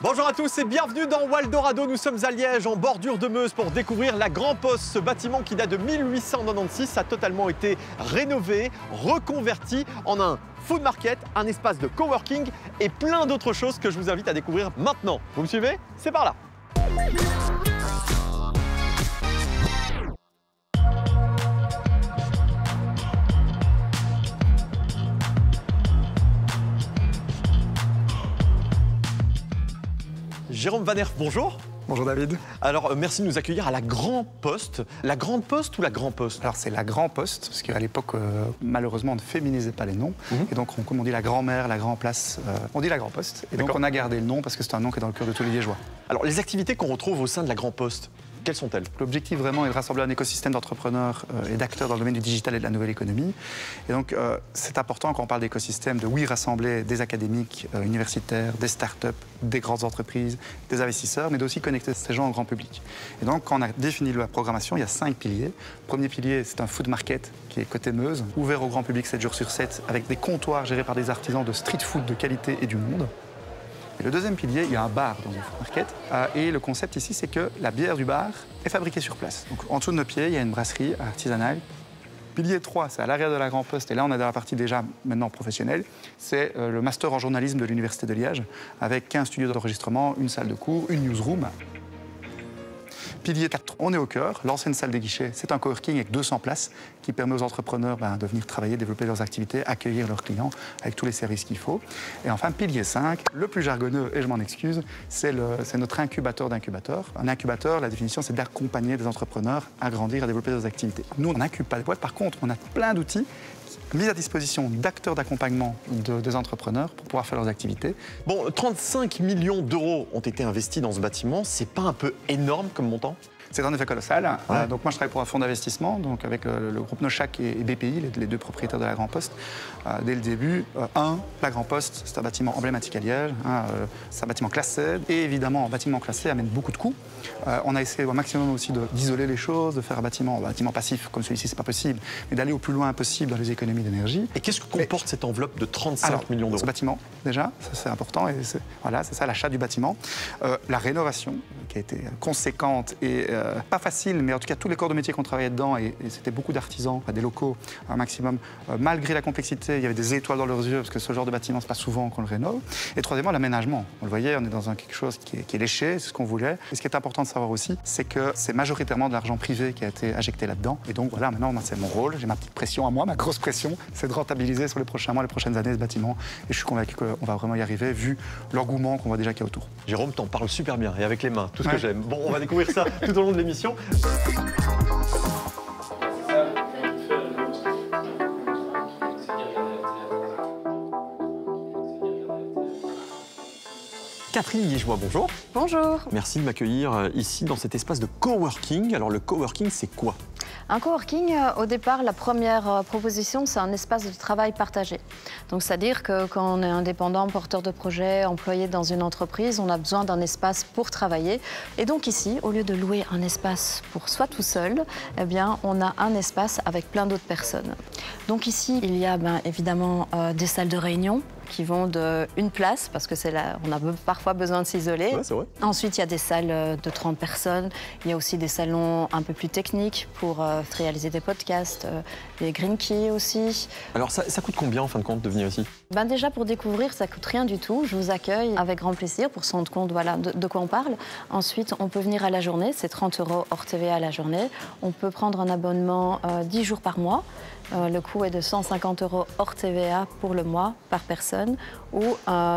Bonjour à tous et bienvenue dans Waldorado. Nous sommes à Liège, en bordure de Meuse, pour découvrir la Grand Poste. Ce bâtiment qui date de 1896 a totalement été rénové, reconverti en un food market, un espace de coworking et plein d'autres choses que je vous invite à découvrir maintenant. Vous me suivez? C'est par là. Jérôme Van Herf, bonjour. Bonjour David. Alors, merci de nous accueillir à la Grand Poste. La Grande Poste ou la Grand Poste? Alors, c'est la Grand Poste, parce qu'à l'époque, malheureusement, on ne féminisait pas les noms. Et donc, comme on dit la grand-mère, la Grand-Place, on dit la Grand Poste. Et donc, on a gardé le nom parce que c'est un nom qui est dans le cœur de tous les Liégeois. Alors, les activités qu'on retrouve au sein de la Grand Poste, quelles sont-elles? L'objectif vraiment est de rassembler un écosystème d'entrepreneurs et d'acteurs dans le domaine du digital et de la nouvelle économie. Et donc, c'est important quand on parle d'écosystème de, oui, rassembler des académiques, universitaires, des startups, des grandes entreprises, des investisseurs, mais d'aussi connecter ces gens au grand public. Et donc, quand on a défini la programmation, il y a 5 piliers. Le premier pilier, c'est un food market qui est côté Meuse, ouvert au grand public 7 jours sur 7, avec des comptoirs gérés par des artisans de street food de qualité et du monde. Et le deuxième pilier, il y a un bar dans une food market. Et le concept ici, c'est que la bière du bar est fabriquée sur place. Donc, en dessous de nos pieds, il y a une brasserie artisanale. Pilier 3, c'est à l'arrière de la Grand Poste. Et là, on est dans la partie déjà maintenant professionnelle. C'est le master en journalisme de l'Université de Liège, avec 15 studios d'enregistrement, une salle de cours, une newsroom. Pilier 4, on est au cœur. L'ancienne salle des guichets, c'est un coworking avec 200 places qui permet aux entrepreneurs de venir travailler, développer leurs activités, accueillir leurs clients avec tous les services qu'il faut. Et enfin, pilier 5, le plus jargonneux, et je m'en excuse, c'est notre incubateur d'incubateurs. Un incubateur, la définition, c'est d'accompagner des entrepreneurs à grandir, à développer leurs activités. Nous, on n'incube pas de boîtes. Par contre, on a plein d'outils mis à disposition d'acteurs d'accompagnement des entrepreneurs pour pouvoir faire leurs activités. Bon, 35 millions d'euros ont été investis dans ce bâtiment. C'est pas un peu énorme comme montant? C'est en effet colossal. Ouais. Donc moi, je travaille pour un fonds d'investissement, donc avec le groupe Nochac et BPI, les deux propriétaires de la Grand Poste. Dès le début, la Grand Poste, c'est un bâtiment emblématique à Liège, c'est un bâtiment classé, et évidemment, un bâtiment classé amène beaucoup de coûts. On a essayé au maximum aussi d'isoler les choses, de faire un bâtiment passif comme celui-ci, c'est pas possible, mais d'aller au plus loin possible dans les économies d'énergie. Et qu'est-ce que comporte cette enveloppe de 35 millions d'euros? Ce bâtiment, déjà, ça c'est important, et voilà, c'est ça l'achat du bâtiment. La rénovation, qui a été conséquente et pas facile, mais en tout cas tous les corps de métier qu'on travaillait dedans, et c'était beaucoup d'artisans, des locaux, un maximum. Malgré la complexité, il y avait des étoiles dans leurs yeux, parce que ce genre de bâtiment, c'est pas souvent qu'on le rénove. Et troisièmement, l'aménagement. On le voyait, on est dans quelque chose qui est léché, c'est ce qu'on voulait. Et ce qui est important de savoir aussi, c'est que c'est majoritairement de l'argent privé qui a été injecté là-dedans. Et donc voilà, maintenant, c'est mon rôle, j'ai ma petite pression à moi, ma grosse pression, c'est de rentabiliser sur les prochains mois, les prochaines années ce bâtiment. Et je suis convaincu qu'on va vraiment y arriver, vu l'engouement qu'on voit déjà qu'il y a autour. Jérôme, t'en parles super bien, et avec les mains, tout ce que j'aime. Bon, on va découvrir ça tout au long de l'émission. Catherine Liégeois, bonjour. Bonjour. Merci de m'accueillir ici dans cet espace de coworking. Alors le coworking, c'est quoi? Un coworking, au départ, la première proposition, c'est un espace de travail partagé. Donc, c'est-à-dire que quand on est indépendant, porteur de projet, employé dans une entreprise, on a besoin d'un espace pour travailler. Et donc ici, au lieu de louer un espace pour soi tout seul, eh bien, on a un espace avec plein d'autres personnes. Donc ici, il y a évidemment des salles de réunion qui vont d'une place, parce que c'est là, on a parfois besoin de s'isoler. Ouais, c'est vrai. Ensuite, il y a des salles de 30 personnes. Il y a aussi des salons un peu plus techniques pour réaliser des podcasts, des green keys aussi. Alors, ça coûte combien, en fin de compte, de venir ici? Déjà, pour découvrir, ça coûte rien du tout. Je vous accueille avec grand plaisir pour se rendre compte de quoi on parle. Ensuite, on peut venir à la journée. C'est 30 € hors TVA à la journée. On peut prendre un abonnement 10 jours par mois. Le coût est de 150 € hors TVA pour le mois par personne, ou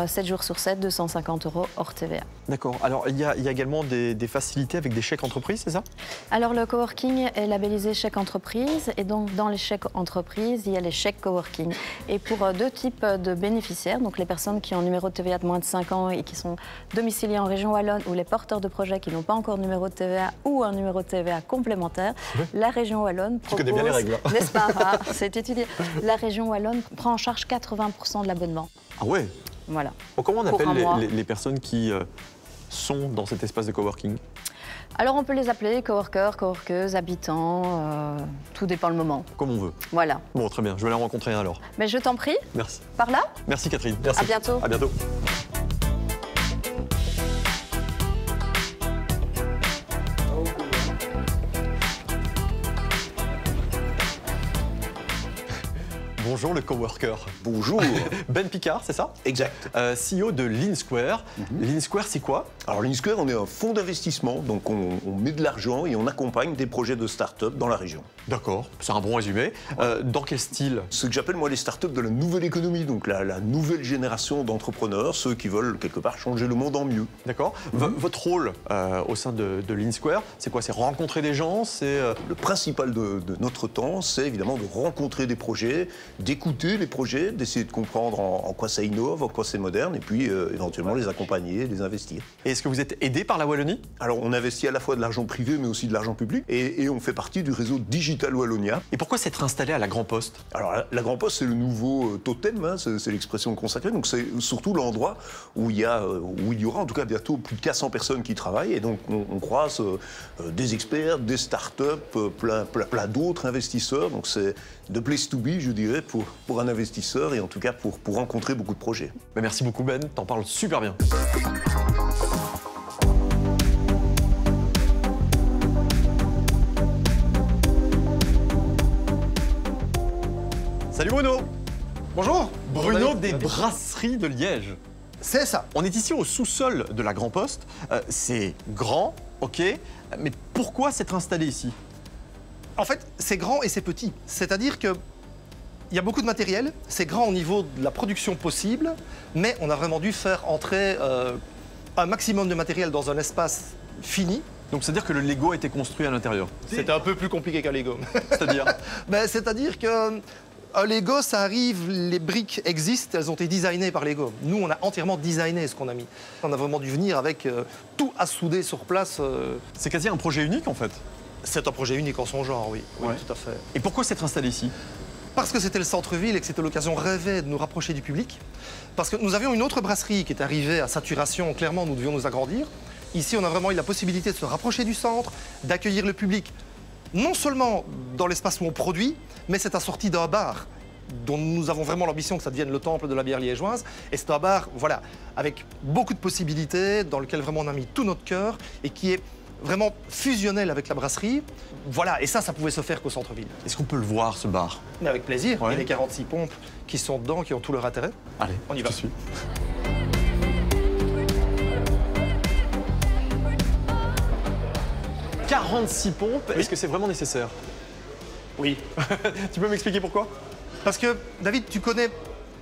7 jours sur 7, 250 € hors TVA. D'accord. Alors, il y a également des facilités avec des chèques entreprises, c'est ça? Alors, le coworking est labellisé chèque entreprise, et donc dans les chèques entreprises, il y a les chèques coworking. Et pour deux types de bénéficiaires, donc les personnes qui ont un numéro de TVA de moins de 5 ans et qui sont domiciliées en région wallonne, ou les porteurs de projets qui n'ont pas encore de numéro de TVA ou un numéro de TVA complémentaire, la région wallonne propose... Tu connais bien les règles, hein. N'est-ce pas? C'est étudié. La région wallonne prend en charge 80% de l'abonnement. Ah ouais? Voilà. Bon, comment on Pour un mois. appelle les personnes qui sont dans cet espace de coworking? Alors on peut les appeler coworkers, coworkeuses, habitants, tout dépend le moment. Comme on veut. Voilà. Bon, très bien. Je vais aller en rencontrer un alors. Mais je t'en prie. Merci. Par là? Merci Catherine. Merci. À bientôt. À bientôt. Bonjour le coworker. Bonjour. Ben Picard, c'est ça? Exact. CEO de Lean Square. Lean Square, c'est quoi? Alors Lean Square, on est un fonds d'investissement, donc on met de l'argent et on accompagne des projets de start-up dans la région. D'accord, c'est un bon résumé. Dans quel style? Ce que j'appelle moi les start-up de la nouvelle économie, donc la nouvelle génération d'entrepreneurs, ceux qui veulent quelque part changer le monde en mieux. D'accord. Votre rôle au sein de Lean Square, c'est quoi? C'est rencontrer des gens? Le principal de notre temps, c'est évidemment de rencontrer des projets, d'écouter les projets, d'essayer de comprendre en quoi ça innove, en quoi c'est moderne, et puis éventuellement les accompagner, les investir. Et est-ce que vous êtes aidé par la Wallonie? Alors on investit à la fois de l'argent privé, mais aussi de l'argent public, et on fait partie du réseau Digital Wallonia. Et pourquoi s'être installé à la Grand Poste? Alors la Grand Poste, c'est le nouveau totem, hein, c'est l'expression consacrée, donc c'est surtout l'endroit où il y aura en tout cas bientôt plus de 400 personnes qui travaillent, et donc on croise des experts, des start-up, plein d'autres investisseurs, donc c'est the place to be, je dirais, pour un investisseur, et en tout cas pour rencontrer beaucoup de projets. Merci beaucoup Ben, t'en parles super bien. Salut Bruno. Bonjour. Bruno des brasseries de Liège. C'est ça. On est ici au sous-sol de la Grand Poste. C'est grand, ok, mais pourquoi s'être installé ici? En fait, c'est grand et c'est petit. C'est-à-dire que il y a beaucoup de matériel, c'est grand au niveau de la production possible, mais on a vraiment dû faire entrer un maximum de matériel dans un espace fini. Donc c'est-à-dire que le Lego a été construit à l'intérieur? C'était un peu plus compliqué qu'un Lego. C'est-à-dire? C'est-à-dire que un Lego, ça arrive, les briques existent, elles ont été designées par Lego. Nous, on a entièrement designé ce qu'on a mis. On a vraiment dû venir avec tout à souder sur place. C'est quasi un projet unique en fait? C'est un projet unique en son genre, oui. Ouais. Oui, tout à fait. Et pourquoi s'être installé ici? Parce que c'était le centre-ville et que c'était l'occasion rêvée de nous rapprocher du public. Parce que nous avions une autre brasserie qui est arrivée à saturation, clairement, nous devions nous agrandir. Ici, on a vraiment eu la possibilité de se rapprocher du centre, d'accueillir le public, non seulement dans l'espace où on produit, mais c'est assorti d'un bar dont nous avons vraiment l'ambition que ça devienne le temple de la bière liégeoise. Et c'est un bar, voilà, avec beaucoup de possibilités, dans lequel vraiment on a mis tout notre cœur et qui est vraiment fusionnel avec la brasserie. Voilà, et ça pouvait se faire qu'au centre-ville. Est-ce qu'on peut le voir, ce bar? Mais avec plaisir. Ouais. Il y a les 46 pompes qui sont dedans, qui ont tout leur intérêt. Allez, on y va. Je te suis. « 46 pompes, oui. Est-ce que c'est vraiment nécessaire? Oui. Tu peux m'expliquer pourquoi? Parce que, David, tu connais,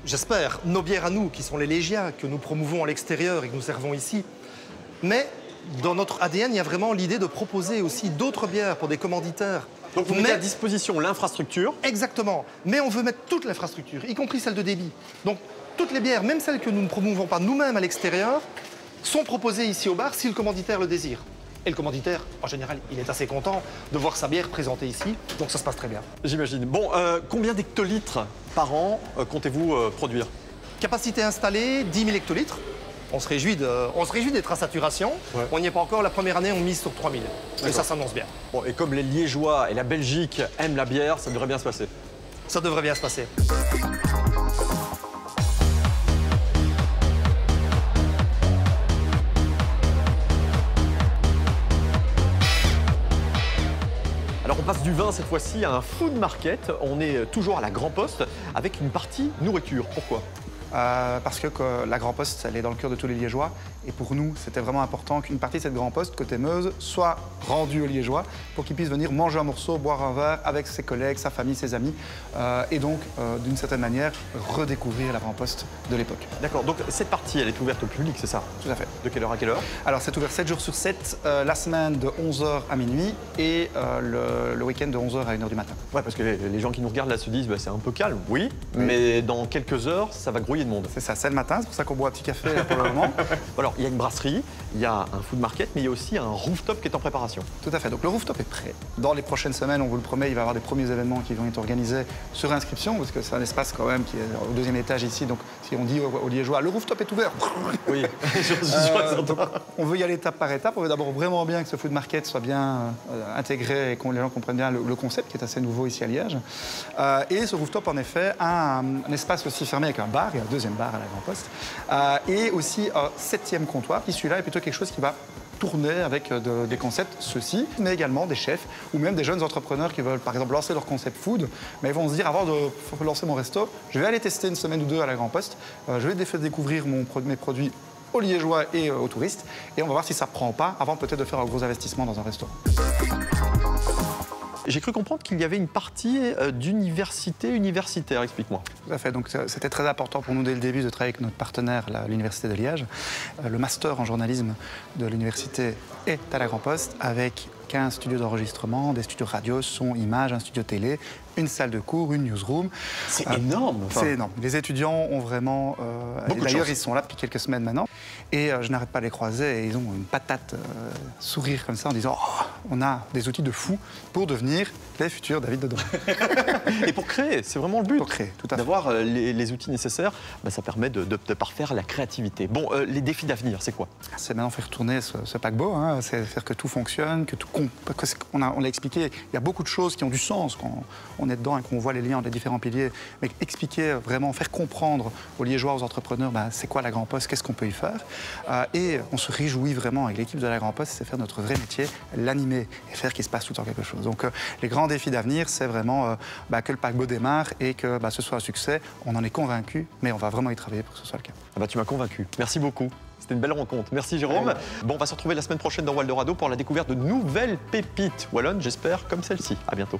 j'espère, nos bières à nous, qui sont les Légia, que nous promouvons à l'extérieur et que nous servons ici. Mais dans notre ADN, il y a vraiment l'idée de proposer aussi d'autres bières pour des commanditaires. Donc vous mettez à disposition l'infrastructure? Exactement. Mais on veut mettre toute l'infrastructure, y compris celle de débit. Donc toutes les bières, même celles que nous ne promouvons pas nous-mêmes à l'extérieur, sont proposées ici au bar si le commanditaire le désire. Et le commanditaire, en général, il est assez content de voir sa bière présentée ici, donc ça se passe très bien. J'imagine. Bon, combien d'hectolitres par an comptez-vous produire? Capacité installée, 10 000 hectolitres. On se réjouit d'être à saturation. Ouais. On n'y est pas encore. La première année, on mise sur 3 000. Et ça s'annonce bien. Bon, et comme les Liégeois et la Belgique aiment la bière, ça devrait bien se passer. Ça devrait bien se passer. Alors on passe du vin cette fois-ci à un food market. On est toujours à la Grand Poste avec une partie nourriture. Pourquoi? Parce que la Grand Poste, elle est dans le cœur de tous les Liégeois. Et pour nous, c'était vraiment important qu'une partie de cette Grand Poste, côté Meuse, soit rendue aux Liégeois pour qu'ils puissent venir manger un morceau, boire un verre avec ses collègues, sa famille, ses amis. Et donc, d'une certaine manière, redécouvrir la Grand Poste de l'époque. D'accord, donc cette partie, elle est ouverte au public, c'est ça? Tout à fait. De quelle heure à quelle heure? Alors, c'est ouvert 7 jours sur 7, la semaine de 11h à minuit et le week-end de 11h à 1h du matin. Ouais, parce que les gens qui nous regardent là se disent, bah, c'est un peu calme, oui, mais dans quelques heures, ça va grouiller de monde. C'est ça, c'est le matin, c'est pour ça qu'on boit un petit café pour le moment. Alors, il y a une brasserie, il y a un food market, mais il y a aussi un rooftop qui est en préparation. Tout à fait, donc le rooftop est prêt. Dans les prochaines semaines, on vous le promet, il va y avoir des premiers événements qui vont être organisés sur inscription, parce que c'est un espace quand même qui est au 2e étage ici, donc si on dit aux Liégeois, le rooftop est ouvert. Oui, donc, on veut y aller étape par étape, on veut d'abord vraiment bien que ce food market soit bien intégré et que les gens comprennent bien le concept qui est assez nouveau ici à Liège. Et ce rooftop, en effet, a un espace aussi fermé avec un bar, il y a un 2e bar à la Grand Poste, et aussi un 7e comptoir qui celui-là est plutôt quelque chose qui va tourner avec des concepts ceux-ci, mais également des chefs ou même des jeunes entrepreneurs qui veulent par exemple lancer leur concept food, mais ils vont se dire avant de lancer mon resto, je vais aller tester une semaine ou deux à la Grand Poste, je vais faire découvrir mes produits aux Liégeois et aux touristes, et on va voir si ça prend ou pas avant peut-être de faire un gros investissement dans un restaurant. J'ai cru comprendre qu'il y avait une partie universitaire, explique-moi. Tout à fait, donc c'était très important pour nous dès le début de travailler avec notre partenaire, l'Université de Liège. Le master en journalisme de l'université est à la Grand Poste avec 15 studios d'enregistrement, des studios radio, son, image, un studio télé, une salle de cours, une newsroom. C'est énorme. C'est énorme. Les étudiants ont vraiment... D'ailleurs, ils sont là depuis quelques semaines maintenant. Et je n'arrête pas de les croiser et ils ont une patate sourire comme ça en disant oh, on a des outils de fou pour devenir les futurs David Dedon. Et pour créer, c'est vraiment le but. Pour créer, tout à fait. D'avoir les outils nécessaires, ça permet de parfaire la créativité. Bon, les défis d'avenir, c'est quoi? C'est maintenant faire tourner ce paquebot, hein. C'est faire que tout fonctionne, que tout... On l'a expliqué, il y a beaucoup de choses qui ont du sens quand on est dedans et qu'on voit les liens entre les différents piliers. Mais expliquer vraiment, faire comprendre aux Liégeois, aux entrepreneurs, c'est quoi la Grand Poste, qu'est-ce qu'on peut y faire. Et on se réjouit vraiment avec l'équipe de la Grand Poste, c'est faire notre vrai métier, l'animer et faire qu'il se passe tout le temps quelque chose. Donc les grands défis d'avenir, c'est vraiment que le paquebot démarre et que ce soit un succès. On en est convaincu, mais on va vraiment y travailler pour que ce soit le cas. Tu m'as convaincu. Merci beaucoup. C'était une belle rencontre. Merci Jérôme. Bon, on va se retrouver la semaine prochaine dans Waldorado pour la découverte de nouvelles pépites wallonnes, j'espère, comme celle-ci. À bientôt.